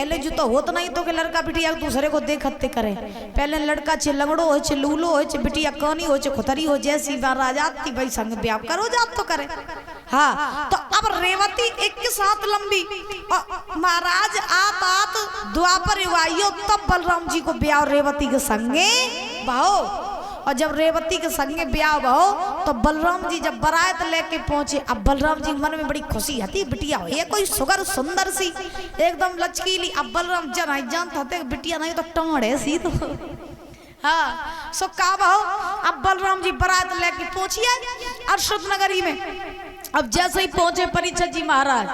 पहले जो तो होता नहीं तो कि लड़का बिटिया दूसरे को देखते करे। पहले लड़का चे लंगड़ो हो चे लूलो हो चे बिटिया कानी हो चे खुतरी हो, जैसी बार जाती भाई संग ब्याह करो जात तो करे। हाँ तो अब रेवती एक के साथ लंबी महाराज आत द्वापर युवाइयो तब बलराम जी को ब्याह रेवती के संगे भाओ। और जब रेवती के संगे ब्याह भाओ तो बलराम जी जब बारात लेके पहुंचे, अब बलराम जी मन में बड़ी खुशी आती, बिटिया ये कोई सुगर सुंदर सी एकदम लचकीली। अब बलराम जानता थे बिटिया नहीं तो टांगे सी तो हाँ सो का भाओ। अब बलराम जी बारात लेके पहुंचिए अरशद नगरी में। अब जैसे ही पहुंचे परीक्षित जी महाराज,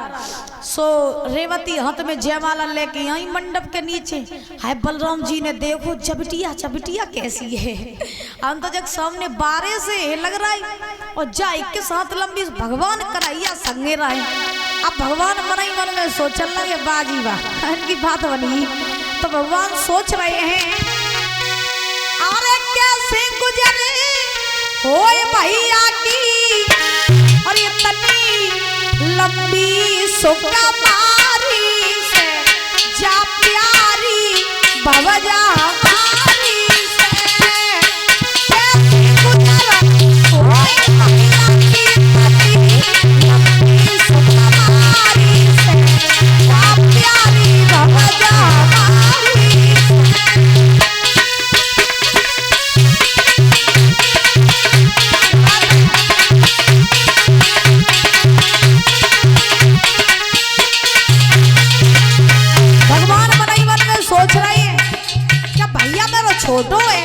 सो रेवती हाथ में जयमाला लेके आई मंडप के नीचे। हाय बलराम जी ने देखो चबिटिया कैसी है, हम तो जब सामने बारे से लग रहा है और जाए के साथ लंबी भगवान कराइया संगे रहे। अब भगवान मन में सोचने लगे बाजी वाह इनकी बात बनी। तो भगवान सोच रहे हैं अरे कैसे गुजरे होए भैया की और ये तनी लंबी सुकुमारी से जा प्यारी भवजा हमारी से कैसे गुजरा होए भैया की तनी लंबी सुकुमारी से जा प्यारी भवजा हमारी छोटो है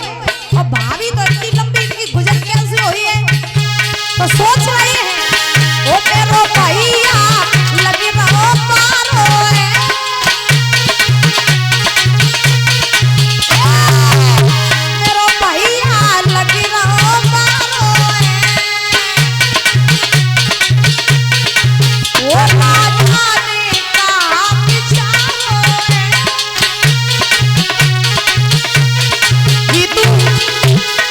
और भाभी तो इतनी लंबी इनकी गुजर कैसे हुई है। तो सोच रही है ओ मेरो भैया लगे रहो पारो है, मेरो भैया लगे रहो पारो है। ओ राजा ने कहा विचारो है,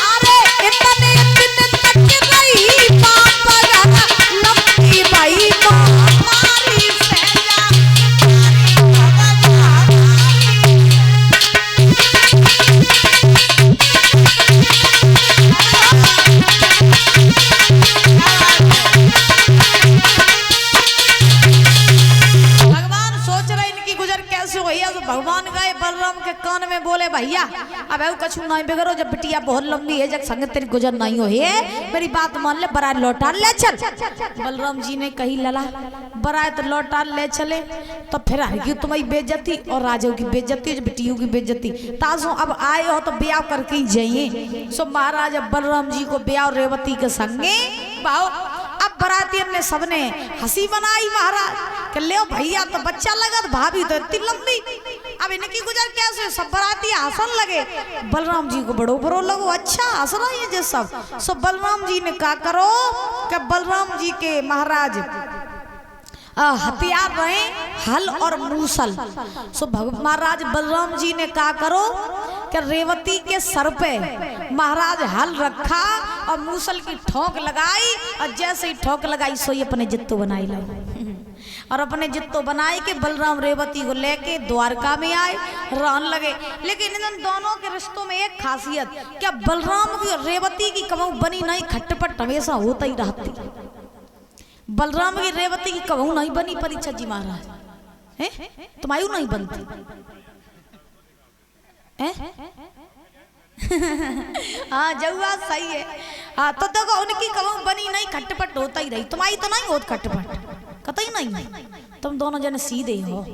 अरे इतने दिन तक रही पापा लंबी भाई हमारी सैया भगवान सोच रहे इनकी गुजर कैसे हुई है। तो भगवान गए बलराम के कान में बोले भैया अब कछु नहीं बिगड़ो, जब बिटिया बहुत लंबी है जब संग तेरी गुजर नहीं हो है मेरी बात मान ले, बारात लौटा ले चल। बलराम जी ने कही लला बारात लौटा ले चले तो फिर हरगी तुम्हारी बेइज्जती और राजाओं की बेइज्जती बिटियों की बेइज्जती। ताजो अब आए हो तो ब्याह करके ही जाइए। सो महाराज बलराम जी को ब्याह रेवती के संगे भाव। अब बरातियन ने सबने हंसी बनाई महाराज कि ले भैया तो बच्चा लगा तो भाभी तो इतनी लंबी, अब इनकी गुजर कैसे। सब बराती हंसन लगे, बलराम जी को बड़ो बड़ो लगो अच्छा हंस रही है जे सब। सो बलराम जी ने कहा करो कि बलराम जी के महाराज हथियार रहे हल और मूसल। सो महाराज बलराम जी ने कहा करो कि रेवती के सर पे महाराज हल रखा और मूसल की ठोक लगाई और जैसे ही ठोक लगाई सोई अपने जित्तो बनाई लो और अपने जित्तो बनाए के बलराम रेवती को लेके द्वारका में आए रहन लगे। लेकिन इन दोनों के रिश्तों में एक खासियत क्या बलराम की और रेवती की कबहू बनी नहीं, खटपट हमेशा होता ही रहती। बलराम की रेवती की कबहू नहीं बनी परीक्षित जी महाराज है, तुम्हारी नहीं बनती हाँ जऊआ सही है। हाँ तो देखो उनकी कबहू बनी नहीं, खटपट होता ही रही। तुम्हारी तो नहीं होत खटपट कतई नहीं, तुम दोनों जने सीधे हो।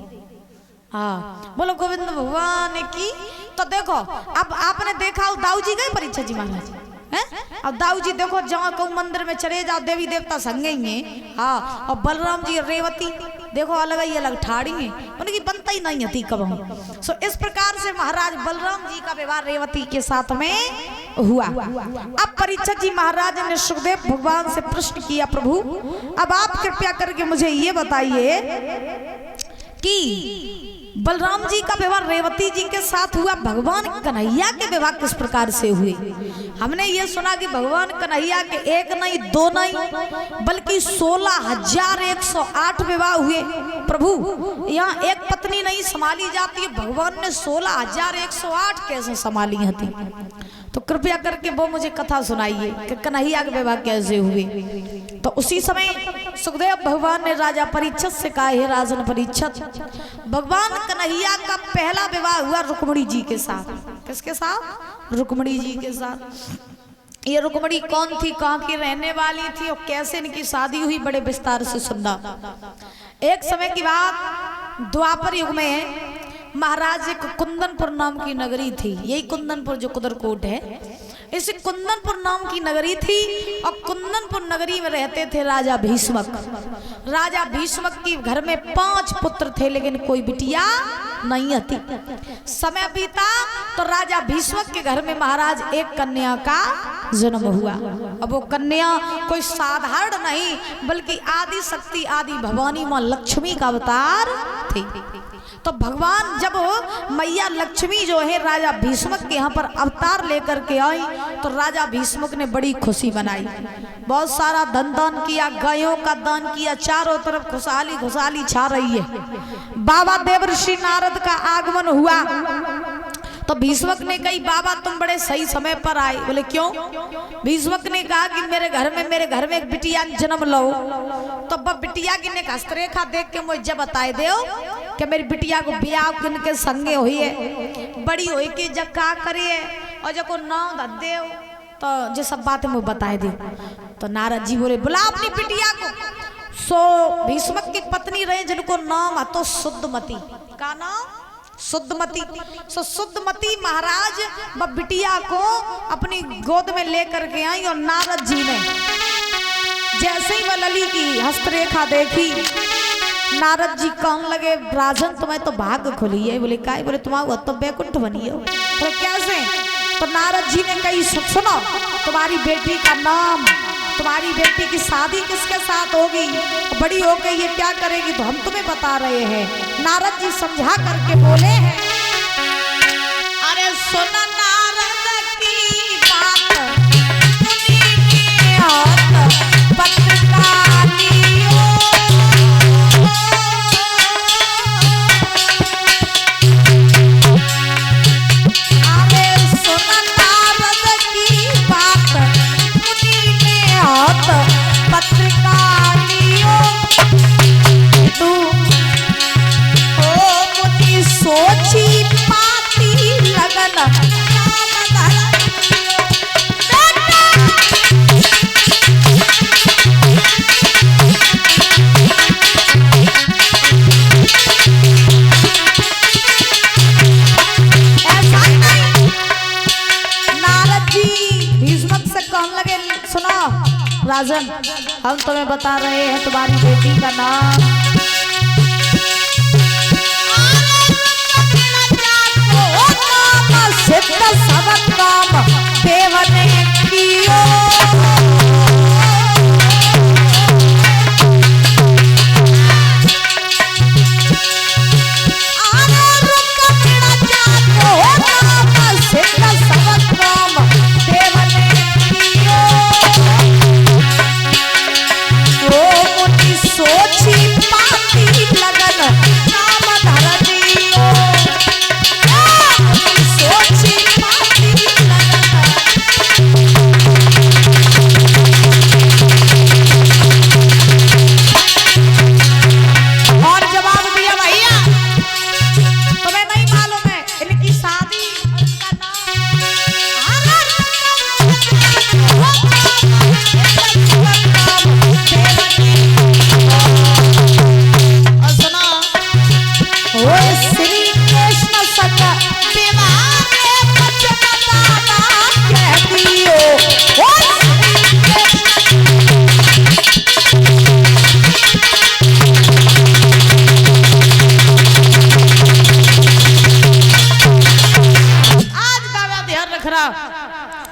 हाँ बोलो गोविंद भगवान की। तो देखो अब आपने देखा दाऊ जी गए परीक्षित जी महाराज हैं। अब दाऊ जी देखो जहाँ कहूँ मंदिर में चले जाओ देवी देवता संगे ही हैं। हाँ और बलराम जी रेवती देखो अलग ही अलग ठाड़ी है, उनकी बनता ही नहीं थी कबहू। सो इस प्रकार से महाराज बलराम जी का विवाह रेवती के साथ में हुआ। अब परीक्षित जी महाराज ने सुखदेव भगवान से प्रश्न किया प्रभु अब आप कृपया करके मुझे ये बताइए कि बलराम जी का विवाह रेवती जी के साथ हुआ, भगवान कन्हैया के विवाह किस प्रकार से हुए। हमने ये सुना कि भगवान कन्हैया के एक नहीं दो नहीं बल्कि 16,108 विवाह हुए। प्रभु यहाँ एक पत्नी नहीं संभाली जाती है, भगवान ने 16,108 कैसे संभाली थी? तो कृपया करके वो मुझे कथा सुनाइए कि कन्हैया के विवाह कैसे हुए। तो उसी समय सुखदेव भगवान ने राजा परीक्षित से कहा, हे राजन परीक्षित, भगवान कन्हैया का पहला विवाह हुआ रुक्मिणी जी के साथ। किसके साथ? रुक्मिणी जी के साथ। ये रुक्मिणी कौन थी, कहाँ की रहने वाली थी और कैसे इनकी शादी हुई, बड़े विस्तार से सुनना। एक समय की बात, द्वापर युग में महाराज एक कुंदनपुर नाम की नगरी थी। यही कुंदनपुर जो कुदरकोट है, इस कुंदनपुर नाम की नगरी थी और कुंदनपुर नगरी में रहते थे राजा भीष्मक। राजा भीष्मक के घर में 5 पुत्र थे लेकिन कोई बिटिया नहीं थी। समय बीता तो राजा भीष्मक के घर में महाराज एक कन्या का जन्म हुआ। अब वो कन्या कोई साधारण नहीं बल्कि आदि शक्ति आदि भवानी मां लक्ष्मी का अवतार थी। तो भगवान जब मैया लक्ष्मी जो है राजा भीष्मक के यहाँ पर अवतार लेकर के आई तो राजा भीष्मक ने बड़ी खुशी मनाई, बहुत सारा धन दान किया, गायों का दान किया, चारों तरफ खुशहाली खुशहाली छा रही है। बाबा देवर्षि नारद का आगमन हुआ तो भीष्मक ने कही, बाबा तुम बड़े सही समय पर आए। बोले क्यों? भीष्मक ने कहा कि मेरे घर में एक बिटिया जन्म लो। तो बब बिटिया की ने हस्तरेखा देख के मुझे बताए दो कि मेरी बिटिया को ब्याह किनके संगे हुई है, बड़ी हुई कि जब का करिए और जब को नाम धर दे तो जो सब बातें मुझे बताए दे। तो नारद जी बोले बुला अपनी बिटिया को। सो भीष्मक की पत्नी रहे जिनको नाम है तो शुद्धमती। का नाम? शुद्धमती। सो शुद्धमती महाराज व बिटिया को अपनी गोद में लेकर के आई और नारद जी ने जैसे ही वह लली की हस्तरेखा देखी, नारद जी कहने लगे, राजन तुम्हें तो भाग्य खुली है। बोले काय? बोले तुम्हारा तो बैकुंठ बनी हो। तो कैसे? तो नारद जी ने कही, सुनो तुम्हारी बेटी का नाम, तुम्हारी बेटी की शादी किसके साथ होगी, बड़ी हो गई ये क्या करेगी, तो हम तुम्हें बता रहे हैं। नारद जी समझा करके बोले हैं, अरे सुना नारद की बात राजन, हम तुम्हें बता रहे हैं तुम्हारी बेटी का नाम सिद्ध सबक काम देव ने कियो।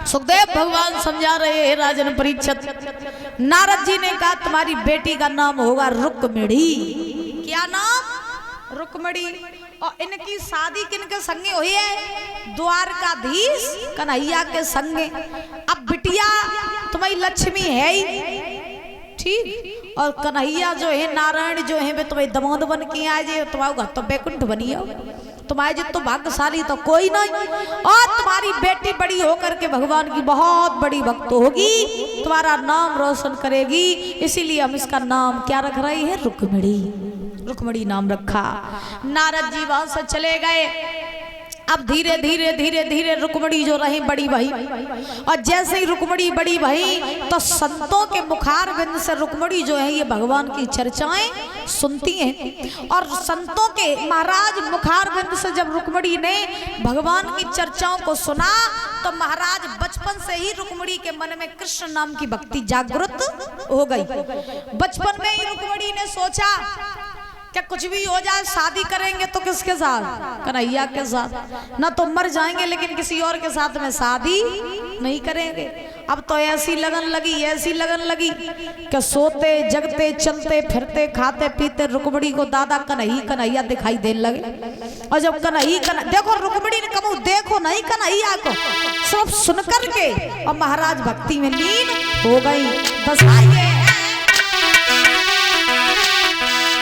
सुखदेव भगवान समझा रहे हैं राजन परीक्षित। नारद जी ने कहा तुम्हारी बेटी का नाम होगा रुक्मिणी। क्या नाम? रुक्मणी और इनकी शादी किनके संगे हुई है? द्वारकाधीश कन्हैया के संगे। अब बिटिया तुम्हारी लक्ष्मी है ही, ठीक, और कन्हैया जो है, नारायण जो है, वे तुम्हें दमोद बन के आए जे, तुम्हारा घर तो बैकुंठ बनी हो, तुम्हारे जितो भाग्यशाली तो कोई नहीं। और तुम्हारी बेटी बड़ी होकर के भगवान की बहुत बड़ी भक्त होगी, तुम्हारा नाम रोशन करेगी, इसीलिए हम इसका नाम क्या रख रहे हैं? रुक्मिणी। रुक्मिणी नाम रखा। नारद जी वहां से चले गए। अब धीरे धीरे धीरे धीरे रुक्मिणी जो रही बड़ी भई, और जैसे ही रुक्मिणी बड़ी भई तो संतों के मुखार बिंद से रुक्मिणी जो है ये भगवान की चर्चाएं सुनती हैं। और संतों के महाराज मुखार बिंद से जब रुक्मिणी ने भगवान की चर्चाओं को सुना तो महाराज बचपन से ही रुक्मिणी के मन में कृष्ण नाम की भक्ति जागृत हो गई। बचपन में ही रुक्मिणी ने सोचा क्या कुछ भी हो जाए शादी करेंगे तो किसके साथ? कन्हैया के साथ। ना तो मर जाएंगे लेकिन किसी और के साथ में शादी नहीं करेंगे। अब तो ऐसी लगन लगी, ऐसी लगन लगी कि सोते जगते चलते फिरते खाते पीते रुक्मिणी को दादा कन्हैया दिखाई देने लगे। और जब देखो रुक्मिणी ने कबू देखो नहीं कन्हैया को, सिर्फ सुन करके और महाराज भक्ति में लीन हो गई। बस आइए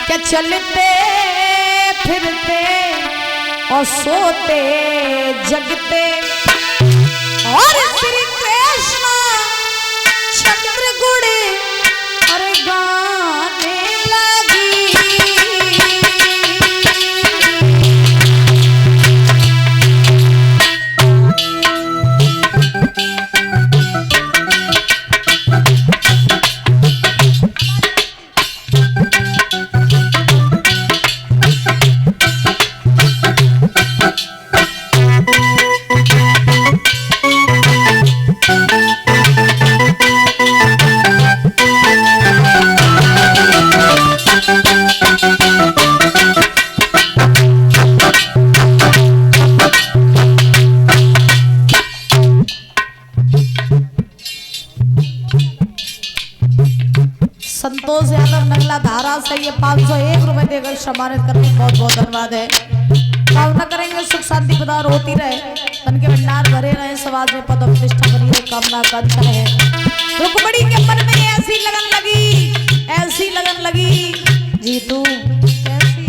क्या चलते फिरते और सोते जगते और श्री कृष्ण चंद्र गुड़ और गाने लगी। संतोष यादव नगला धारा से ये 501 रुपए देकर सम्मानित करने बहुत बहुत धन्यवाद है। कामना करेंगे सुख शांति प्रदान होती रहे, तन के भंडार भरे रहे, समाज में पद प्रतिष्ठा बनी रहे, कामना आकांक्षा है। रुक्मिणी के मन में ऐसी लगन लगी, ऐसी लगन लगी, जीतू कैसी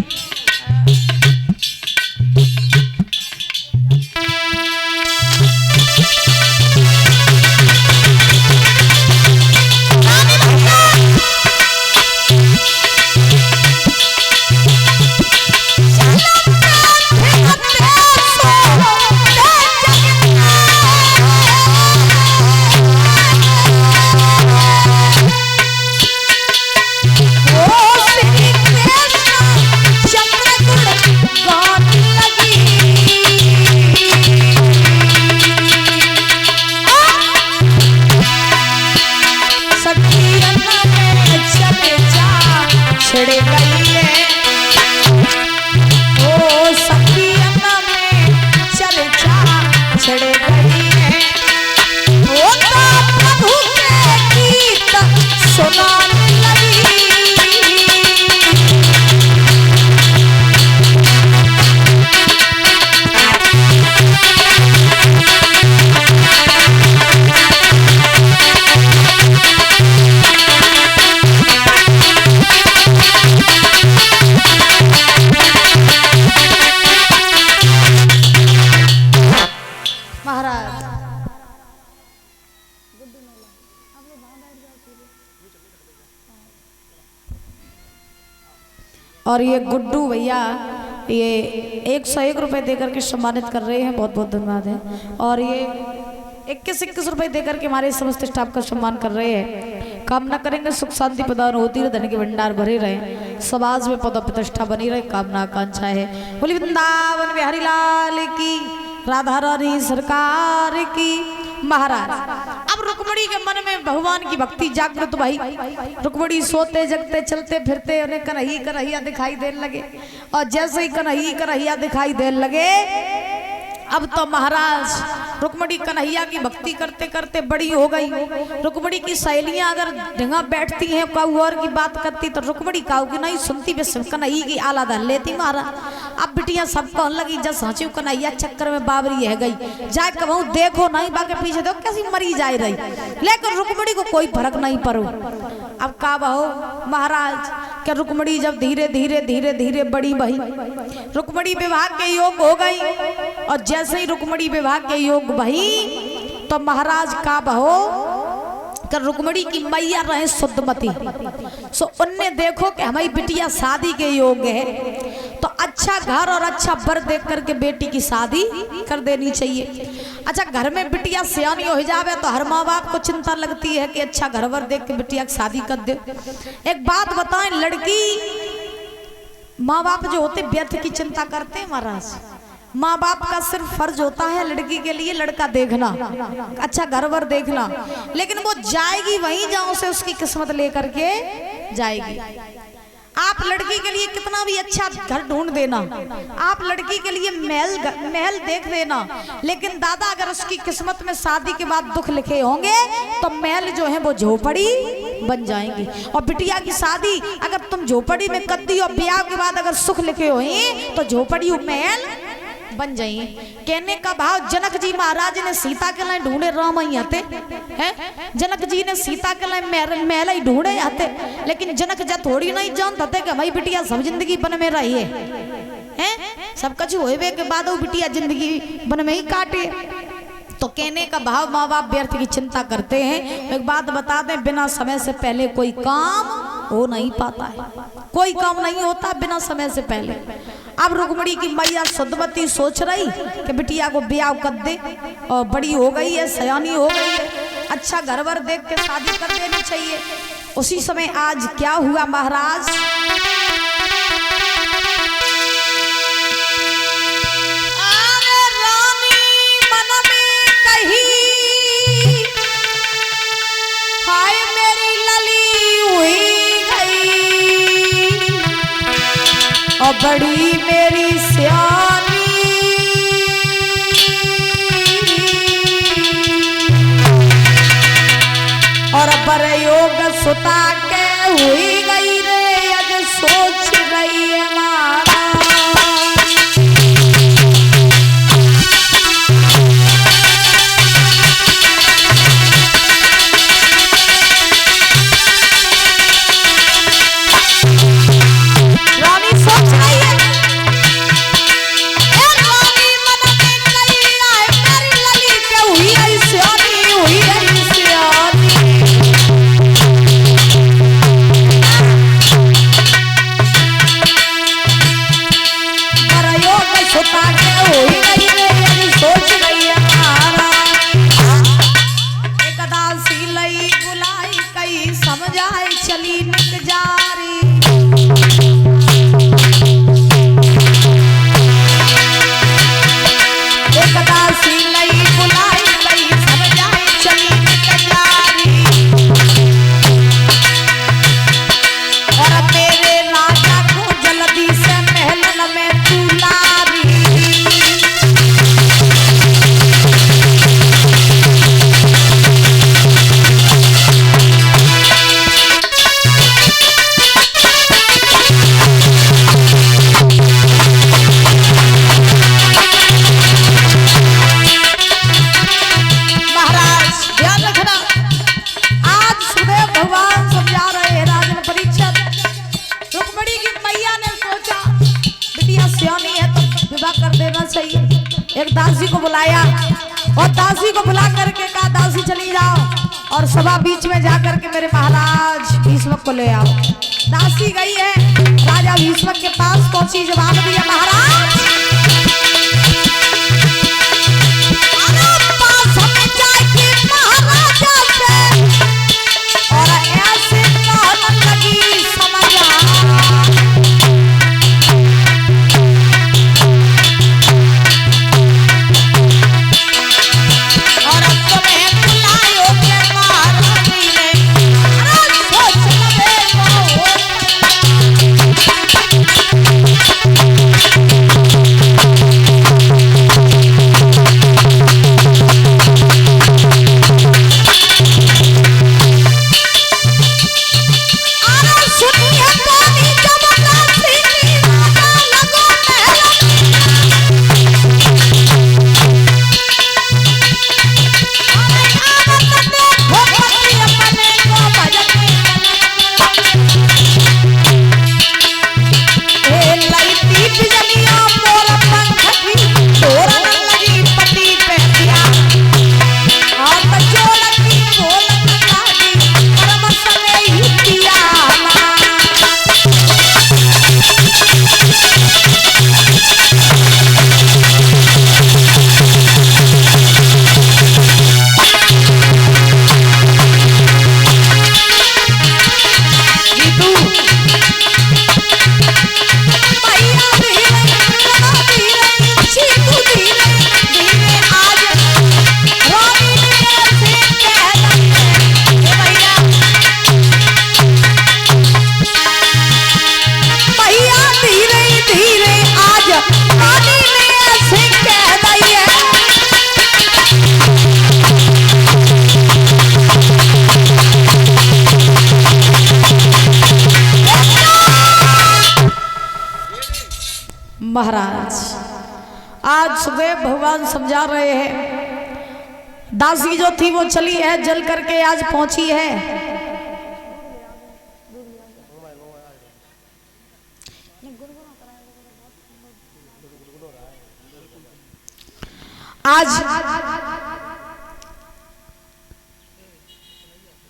छिड़े गई है, ओ सखी अन्ना में चर्चा छिड़े गई है, ओ तो प्रभु के गीत सुनाने लगी। और ये गुड्डू भैया ये 101 रुपए देकर के सम्मानित कर रहे हैं, बहुत बहुत धन्यवाद है। और ये 21 रुपए देकर के हमारे समस्त स्टाफ का सम्मान कर रहे हैं। कामना करेंगे सुख शांति प्रदान होती रहे, धन के भंडार भरे रहे, समाज में पद प्रतिष्ठा बनी रहे, कामना आकांक्षा है। बोली वृंदावन बिहारी लाल की, राधा रानी सरकार की। महाराज अब रुक्मिणी के मन में भगवान की भक्ति जागृत भाई। रुक्मिणी सोते जगते चलते फिरते उन्हें कन्हैया दिखाई देने लगे। और जैसे ही कन्हैया दिखाई देने लगे, अब तो महाराज रुक्मणी कन्हैया की भक्ति करते करते बड़ी हो गई। रुक्मणी की सहेलियां अगर ढंगा बैठती हैं काऊ और की बात करती तो रुक्मणी काऊ की नहीं सुनती, वे कन्हैया की आला धर लेती मारा। अब बिटिया सब कहने लगी जब साँची कन्हैया चक्कर में बाबरी है गई, जाए कहूँ देखो नहीं बाके पीछे देखो कैसी मरी जा रही, लेकिन रुक्मणी को कोई फर्क नहीं पड़ो। अब का बहो महाराज क्या रुक्मणी जब धीरे धीरे धीरे धीरे बड़ी भई, रुक्मणी विवाह के योग हो गई, और जैसे ही रुक्मणी विवाह के योग भई तो महाराज का बहो कर रुक्मणी की मैया रहे शुद्धमती, सो उनने देखो कि हमारी बिटिया शादी के योग है तो अच्छा घर और अच्छा वर देख करके बेटी की शादी कर देनी चाहिए। अच्छा घर में बिटिया सियानी हो जावे तो हर माँ बाप को चिंता लगती है कि अच्छा घर वर देख के बिटिया की शादी कर दे। एक बात बताएं, लड़की माँ बाप जो होते व्यर्थ की चिंता करते हैं महाराज। माँ बाप का सिर्फ फर्ज होता है लड़की के लिए लड़का देखना, अच्छा घर वर देखना, लेकिन वो जाएगी वहीं जहां से उसकी किस्मत लेकर के जाएगी। आप लड़की के लिए कितना भी अच्छा घर ढूंढ देना, आप लड़की के लिए महल देख देना, लेकिन दादा अगर उसकी किस्मत में शादी के बाद दुख लिखे होंगे तो महल जो है वो झोपड़ी बन जाएंगी। और बिटिया की शादी अगर तुम झोपड़ी में कर दी और ब्याह के बाद अगर सुख लिखे हुए तो झोपड़ी महल बन जाइए। कहने का भाव जनक जी महाराज ने सीता के लिए ढूंढे राम आते हैं, जनक जी ने सीता के लिए महल ही ढूंढे आते, लेकिन जनक जी थोड़ी नहीं जानते थे कि भाई बिटिया सब जिंदगी बन में रही है, सब कुछ होए के बाद वो बिटिया जिंदगी बन में ही काटे। तो कहने का भाव माँ बाप व्यर्थ की चिंता करते हैं। एक बात बता दें, बिना समय से पहले कोई काम हो नहीं पाता है, कोई काम नहीं होता बिना समय से पहले। अब रुक्मणी की मैया शुद्धमती सोच रही कि बिटिया को ब्याह कर दे, और बड़ी हो गई है, सयानी हो गई है, अच्छा घर वर देख के शादी कर देनी चाहिए। उसी समय आज क्या हुआ महाराज, और बड़ी मेरी सियानी और पर योग सुता के हुई गई रे, अज सोच रही है मारा। एक दासी को बुलाया और दासी को बुला करके कहा दासी चली जाओ और सभा बीच में जाकर के मेरे महाराज भीष्मक को ले आओ। दासी गई है, राजा भीष्मक के पास पहुंची, जवाब दिया महाराज और ऐसे लगी समझ आज सुबह भगवान समझा रहे हैं, दासी जो थी वो चली है, जल करके आज पहुंची है। आज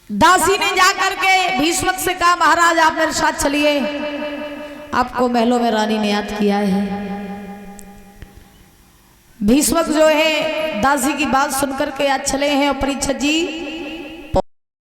दासी ने जाकर के भीष्मक से कहा, महाराज आप मेरे साथ चलिए, आपको महलों में रानी ने याद किया है। भीष्मक जो है दासी की बात सुनकर के आज चले हैं और परीक्षित जी